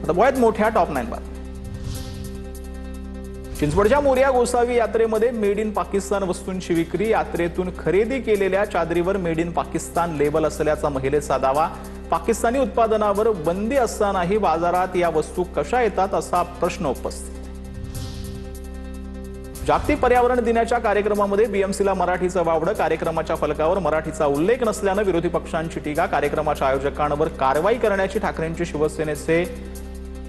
बघूयात मोठ्या टॉप 9 बातम्या। चिंचवडच्या मोरया गोसावी यात्रेमध्ये मेड इन पाकिस्तान वस्तूंची विक्री। यात्रेतून खरेदी केलेल्या चादरीवर मेड इन पाकिस्तान लेबल असल्याचा महिलेचा दावा। पाकिस्तानी उत्पादनावर बंदी असतानाही बाजारात या वस्तू कशा येतात असा प्रश्न उपस्थित। जागतिक पर्यावरण दिनाच्या कार्यक्रमामध्ये बीएमसीला मराठीचं वावडं। कार्यक्रमाच्या फलकावर मराठीचा उल्लेख नसल्याने विरोधी पक्षांची टीका। कार्यक्रमाच्या आयोजकांवर कारवाई करण्याची ठाकरेंची शिवसेनेचे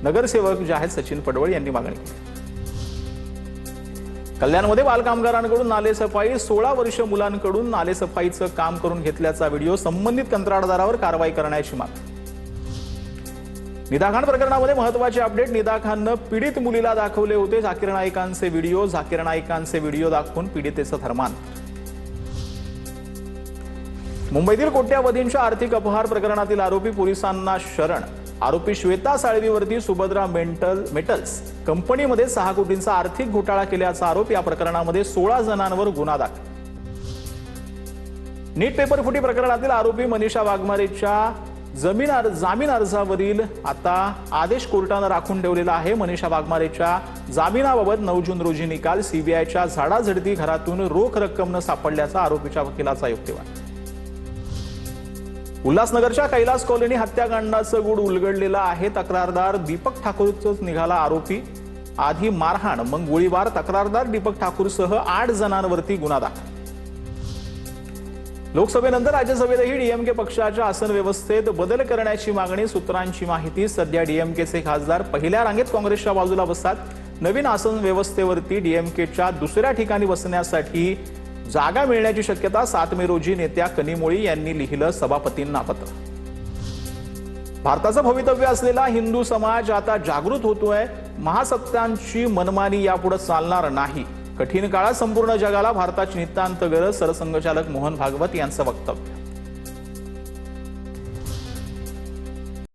नगरसेवक जे आहेत सचिन पडवळ यांनी मागणी केली। कल्याणमध्ये बालकामगारांकडून नालेसफाई। 16 वर्ष मुलांकडून नालेसफाईचं काम करून घेतल्याचा व्हिडिओ। संबंधित कंत्राटदारावर कारवाई करण्याची मागणी। निदा खान प्रकरणामध्ये महत्त्वाचे अपडेट। निदा खाननं पीडित मुलीला दाखवले होते झाकीर नाईकांचे व्हिडिओ। झाकीर नाईकांचे व्हिडिओ दाखवून पीडितेचं धर्मांतर। मुंबईतील कोट्यावधींच्या आर्थिक अपहार प्रकरणातील आरोपी पोलिसांना शरण। आरोपी श्वेता साळवीवरती सुभद्रा मेटल्स कंपनीमध्ये 6 कोटींचा आर्थिक घोटाळा केल्याचा आरोप। या प्रकरणामध्ये 16 जणांवर गुन्हा दाखल। नीट पेपर फुटी प्रकरणातील आरोपी मनीषा वाघमारेच्या जामीन अर्जावरील आता आदेश कोर्टाने राखून ठेवलेला आहे। मनीषा वाघमारेच्या जामिनाबाबत 9 जून रोजी निकाल। सीबीआयच्या झाडाझडती घरातून रोख रक्कम न सापडल्याचा आरोपीच्या वकिलाचा युक्तिवाद। उल्हासनगरच्या कैलास कॉलनी हत्याकांडाचं गूढ उलगडलेलं आहे। तक्रारदार दीपक ठाकूरच निघाला आरोपी। आधी मारहाण मग गोळीबार। तक्रारदार दीपक ठाकूरसह 8 जणांवरती गुन्हा दाखल। लोकसभेनंतर राज्यसभेतही डीएमके पक्षाच्या आसन व्यवस्थेत बदल करण्याची मागणी। सूत्रांची माहिती। सध्या डीएमकेचे खासदार पहिल्या रांगेत काँग्रेसच्या बाजूला बसतात। नवीन आसन व्यवस्थेवरती डीएमकेच्या दुसऱ्या ठिकाणी बसण्यासाठी जागा मिळण्याची शक्यता। 7 मे रोजी नेत्या कनिमोळी यांनी लिहिलं सभापतींना पत्र। भारताचं भवितव्य असलेला हिंदू समाज आता जागृत होतोय। महासत्तांची मनमानी यापुढे चालणार नाही। कठीण काळात संपूर्ण जगाला भारताची नितांत गरज। सरसंघचालक मोहन भागवत यांचं वक्तव्य।